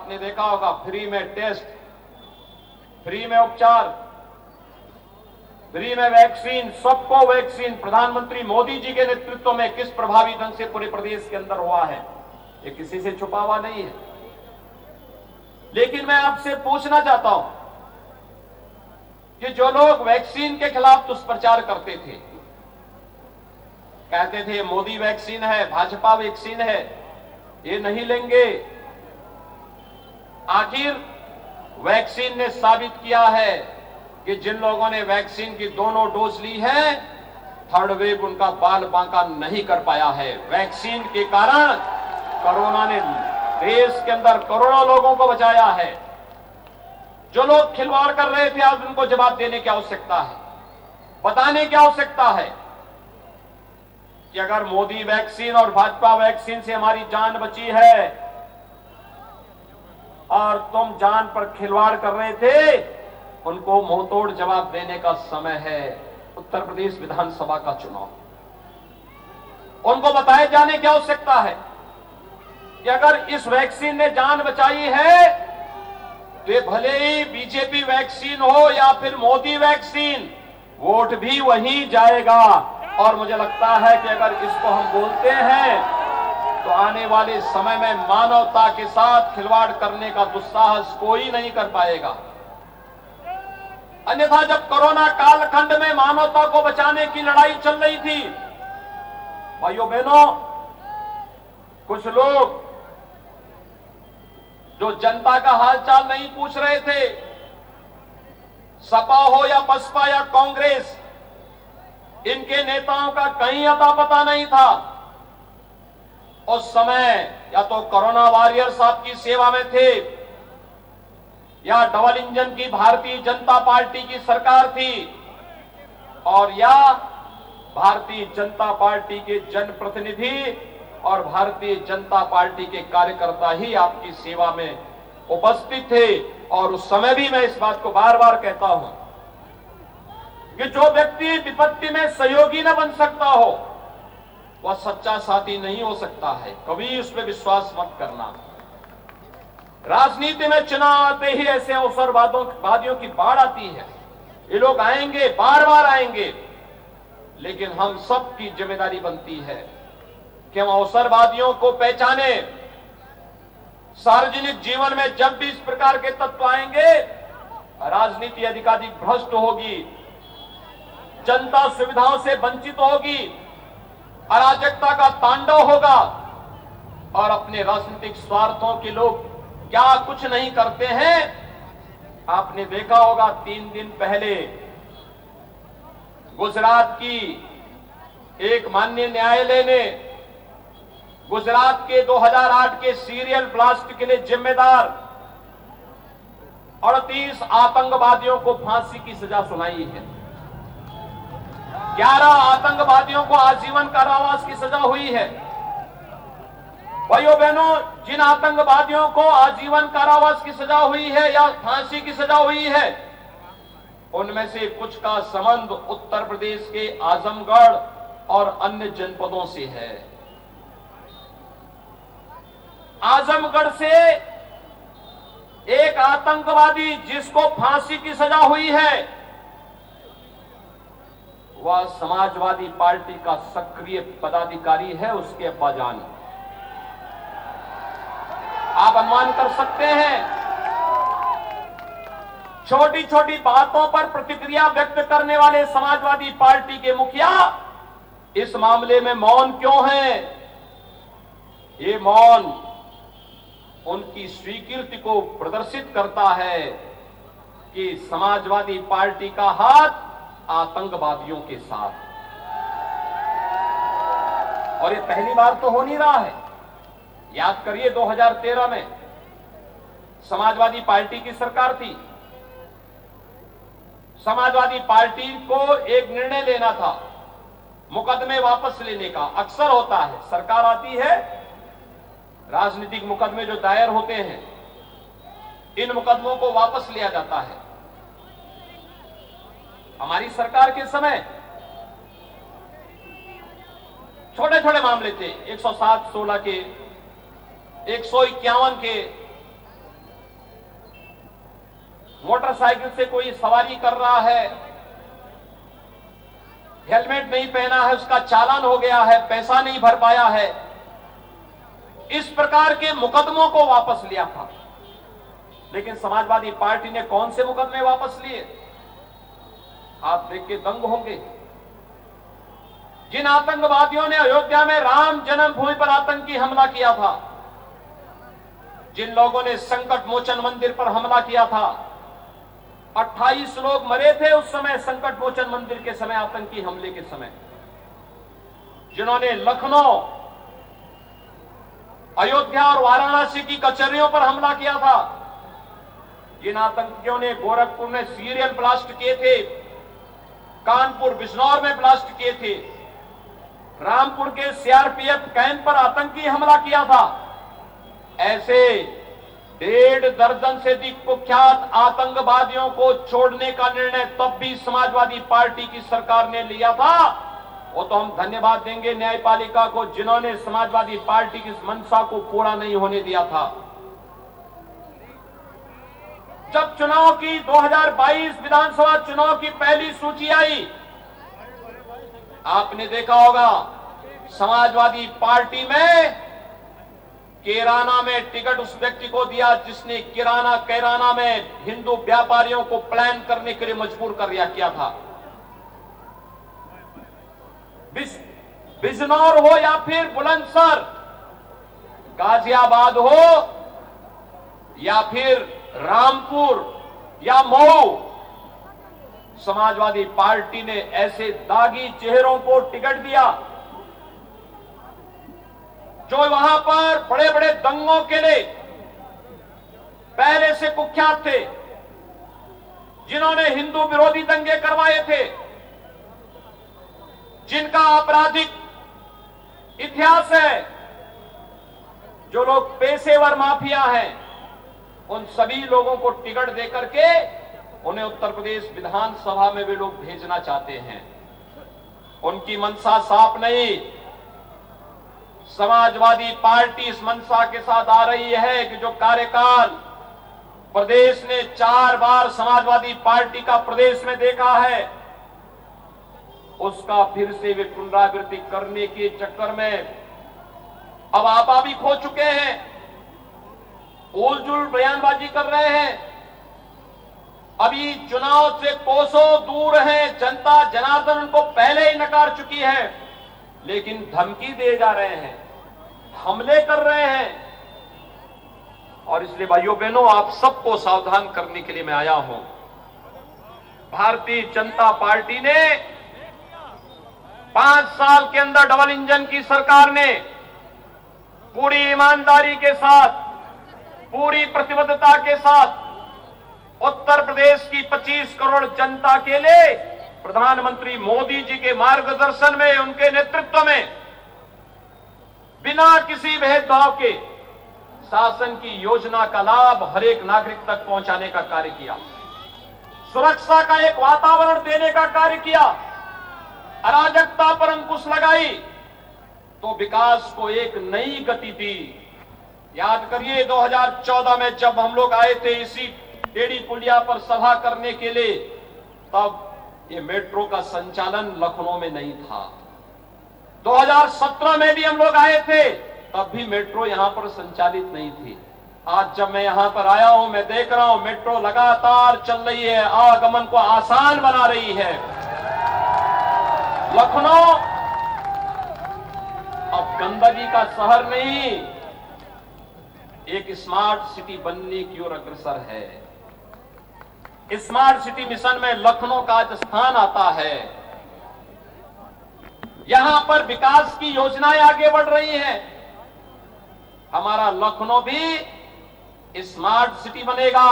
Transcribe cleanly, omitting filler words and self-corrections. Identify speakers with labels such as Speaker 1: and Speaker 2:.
Speaker 1: आपने देखा होगा, फ्री में टेस्ट, फ्री में उपचार, फ्री में वैक्सीन, सबको वैक्सीन प्रधानमंत्री मोदी जी के नेतृत्व में किस प्रभावी ढंग से पूरे प्रदेश के अंदर हुआ है, ये किसी से छुपा हुआ नहीं है। लेकिन मैं आपसे पूछना चाहता हूं कि जो लोग वैक्सीन के खिलाफ दुष्प्रचार करते थे, कहते थे मोदी वैक्सीन है, भाजपा वैक्सीन है, ये नहीं लेंगे, आखिर वैक्सीन ने साबित किया है कि जिन लोगों ने वैक्सीन की दोनों डोज ली है, थर्ड वेव उनका बाल बांका नहीं कर पाया है। वैक्सीन के कारण कोरोना ने देश के अंदर करोड़ों लोगों को बचाया है। जो लोग खिलवाड़ कर रहे थे, आज उनको जवाब देने की आवश्यकता है, बताने की आवश्यकता है कि अगर मोदी वैक्सीन और भाजपा वैक्सीन से हमारी जान बची है और तुम जान पर खिलवाड़ कर रहे थे, उनको मुंहतोड़ जवाब देने का समय है। उत्तर प्रदेश विधानसभा का चुनाव, उनको बताए जाने की आवश्यकता है कि अगर इस वैक्सीन ने जान बचाई है तो ये भले ही बीजेपी वैक्सीन हो या फिर मोदी वैक्सीन, वोट भी वहीं जाएगा। और मुझे लगता है कि अगर इसको हम बोलते हैं तो आने वाले समय में मानवता के साथ खिलवाड़ करने का दुस्साहस कोई नहीं कर पाएगा। अन्यथा जब कोरोना कालखंड में मानवता को बचाने की लड़ाई चल रही थी, भाइयों बहनों, कुछ लोग जो जनता का हालचाल नहीं पूछ रहे थे, सपा हो या बसपा या कांग्रेस, इनके नेताओं का कहीं अता पता नहीं था। उस समय या तो कोरोना वॉरियर्स आपकी सेवा में थे, या डबल इंजन की भारतीय जनता पार्टी की सरकार थी, और या भारतीय जनता पार्टी के जनप्रतिनिधि और भारतीय जनता पार्टी के कार्यकर्ता ही आपकी सेवा में उपस्थित थे। और उस समय भी मैं इस बात को बार बार कहता हूं कि जो व्यक्ति विपत्ति में सहयोगी न बन सकता हो, वह सच्चा साथी नहीं हो सकता है। कभी उस पर विश्वास मत करना। राजनीति में चुनाव आते ही ऐसे अवसरवादियों की बाढ़ आती है। ये लोग आएंगे, बार बार आएंगे, लेकिन हम सबकी जिम्मेदारी बनती है कि हम अवसरवादियों को पहचाने। सार्वजनिक जीवन में जब भी इस प्रकार के तत्व आएंगे, राजनीति अधिकाधिक भ्रष्ट होगी, जनता सुविधाओं से वंचित होगी, अराजकता का तांडव होगा, और अपने राजनीतिक स्वार्थों के लोग क्या कुछ नहीं करते हैं। आपने देखा होगा 3 दिन पहले गुजरात की एक माननीय न्यायालय ने गुजरात के 2008 के सीरियल ब्लास्ट के लिए जिम्मेदार 38 आतंकवादियों को फांसी की सजा सुनाई है। 11 आतंकवादियों को आजीवन कारावास की सजा हुई है। भाइयों बहनों, जिन आतंकवादियों को आजीवन कारावास की सजा हुई है या फांसी की सजा हुई है, उनमें से कुछ का संबंध उत्तर प्रदेश के आजमगढ़ और अन्य जनपदों से है। आजमगढ़ से एक आतंकवादी जिसको फांसी की सजा हुई है, वह समाजवादी पार्टी का सक्रिय पदाधिकारी है, उसके अब्बाजान। आप अनुमान कर सकते हैं, छोटी छोटी बातों पर प्रतिक्रिया व्यक्त करने वाले समाजवादी पार्टी के मुखिया इस मामले में मौन क्यों हैं? ये मौन उनकी स्वीकृति को प्रदर्शित करता है कि समाजवादी पार्टी का हाथ आतंकवादियों के साथ। और ये पहली बार तो हो नहीं रहा है। याद करिए 2013 में समाजवादी पार्टी की सरकार थी। समाजवादी पार्टी को एक निर्णय लेना था, मुकदमे वापस लेने का। अक्सर होता है, सरकार आती है, राजनीतिक मुकदमे जो दायर होते हैं, इन मुकदमों को वापस लिया जाता है। हमारी सरकार के समय छोटे छोटे मामले थे, 107/16 के, 151 के, मोटरसाइकिल से कोई सवारी कर रहा है, हेलमेट नहीं पहना है, उसका चालान हो गया है, पैसा नहीं भर पाया है, इस प्रकार के मुकदमों को वापस लिया था। लेकिन समाजवादी पार्टी ने कौन से मुकदमे वापस लिए? आप देख के दंग होंगे। जिन आतंकवादियों ने अयोध्या में राम जन्मभूमि पर आतंकी हमला किया था, जिन लोगों ने संकट मोचन मंदिर पर हमला किया था, 28 लोग मरे थे उस समय संकट मोचन मंदिर के समय, आतंकी हमले के समय। जिन्होंने लखनऊ, अयोध्या और वाराणसी की कचहरियों पर हमला किया था, जिन आतंकियों ने गोरखपुर में सीरियल ब्लास्ट किए थे, कानपुर बिजनौर में ब्लास्ट किए थे, रामपुर के सीआरपीएफ कैंप पर आतंकी हमला किया था, ऐसे 1.5 दर्जन से अधिक कुख्यात आतंकवादियों को छोड़ने का निर्णय तब भी समाजवादी पार्टी की सरकार ने लिया था। वो तो हम धन्यवाद देंगे न्यायपालिका को, जिन्होंने समाजवादी पार्टी की इस मंशा को पूरा नहीं होने दिया था। जब चुनाव की 2022 विधानसभा चुनाव की पहली सूची आई, आपने देखा होगा समाजवादी पार्टी में किराना में टिकट उस व्यक्ति को दिया जिसने किराना में हिंदू व्यापारियों को प्लान करने के लिए मजबूर कर किया था। बिजनौर हो या फिर बुलंदशहर, गाजियाबाद हो या फिर रामपुर या मऊ, समाजवादी पार्टी ने ऐसे दागी चेहरों को टिकट दिया जो वहां पर बड़े बड़े दंगों के लिए पहले से कुख्यात थे, जिन्होंने हिंदू विरोधी दंगे करवाए थे, जिनका आपराधिक इतिहास है, जो लोग पेशेवर माफिया हैं, उन सभी लोगों को टिकट देकर के उन्हें उत्तर प्रदेश विधानसभा में वे लोग भेजना चाहते हैं। उनकी मंशा साफ नहीं। समाजवादी पार्टी इस मंशा के साथ आ रही है कि जो कार्यकाल प्रदेश ने 4 बार समाजवादी पार्टी का प्रदेश में देखा है, उसका फिर से वे पुनरावृत्ति करने के चक्कर में अब आपा भी खो चुके हैं, उलझुल बयानबाजी कर रहे हैं। अभी चुनाव से कोसों दूर है, जनता जनार्दन उनको पहले ही नकार चुकी है, लेकिन धमकी दे जा रहे हैं, हमले कर रहे हैं। और इसलिए भाइयों बहनों, आप सबको सावधान करने के लिए मैं आया हूं। भारतीय जनता पार्टी ने 5 साल के अंदर डबल इंजन की सरकार ने पूरी ईमानदारी के साथ, पूरी प्रतिबद्धता के साथ उत्तर प्रदेश की 25 करोड़ जनता के लिए प्रधानमंत्री मोदी जी के मार्गदर्शन में, उनके नेतृत्व में, बिना किसी भेदभाव के शासन की योजना का लाभ हर एक नागरिक तक पहुंचाने का कार्य किया, सुरक्षा का एक वातावरण देने का कार्य किया, अराजकता पर अंकुश लगाई, तो विकास को एक नई गति दी। याद करिए 2014 में जब हम लोग आए थे इसी टेढ़ी पुलिया पर सभा करने के लिए, तब ये मेट्रो का संचालन लखनऊ में नहीं था। 2017 में भी हम लोग आए थे, तब भी मेट्रो यहां पर संचालित नहीं थी। आज जब मैं यहां पर आया हूं, मैं देख रहा हूं मेट्रो लगातार चल रही है, आवागमन को आसान बना रही है। लखनऊ अब गंदगी का शहर नहीं, एक स्मार्ट सिटी बनने की ओर अग्रसर है। स्मार्ट सिटी मिशन में लखनऊ का आज स्थान आता है। यहां पर विकास की योजनाएं आगे बढ़ रही हैं। हमारा लखनऊ भी स्मार्ट सिटी बनेगा।